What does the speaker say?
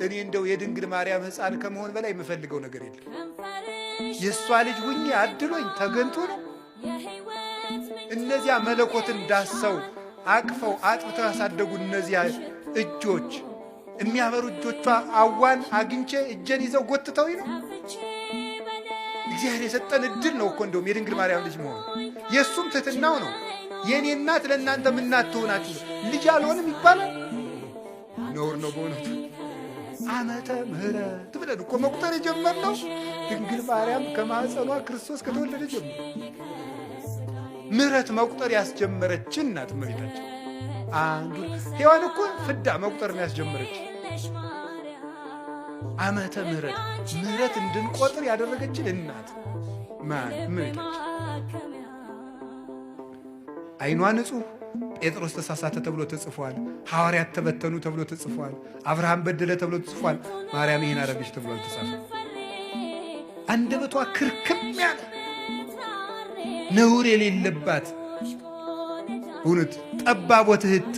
እኔ እንደው የድንግል ማርያም ሕፃን ከመሆን በላይ የምፈልገው ነገር የለም። የእሷ ልጅ ሁኜ አድሎኝ ተገንቶ ነው። እነዚያ መለኮትን ዳሰው አቅፈው አጥብተው ያሳደጉ እነዚያ እጆች የሚያበሩ እጆቿ አዋን አግኝቼ እጄን ይዘው ጎትተው ነው። እግዚአብሔር የሰጠን እድል ነው እኮ እንደውም የድንግል ማርያም ልጅ መሆኑ የእሱም ትሕትናው ነው። የእኔ እናት ለእናንተ ምናት ትሆናችሁ ልጅ አልሆንም ይባላል። ነውር ነው በእውነቱ። ዓመተ ምሕረት ብለን እኮ መቁጠር የጀመርነው ድንግል ማርያም ከማኅፀኗ ክርስቶስ ከተወለደ ጀምሮ ምሕረት መቁጠር ያስጀመረችን እናት እመቤታችን። አንዱ ሔዋን እኮ ፍዳ መቁጠር ነው ያስጀመረች። ዓመተ ምሕረት ምሕረት እንድንቆጥር ያደረገችን እናት ማን? እመቤታችን። ዓይኗ ንጹሕ ጴጥሮስ ተሳሳተ ተብሎ ተጽፏል። ሐዋርያት ተበተኑ ተብሎ ተጽፏል። አብርሃም በደለ ተብሎ ተጽፏል። ማርያም ይህን አረገች ተብሎ አልተጻፈም። አንደበቷ ክርክም ያለ ነውር የሌለባት እውነት ጠባቦት እህት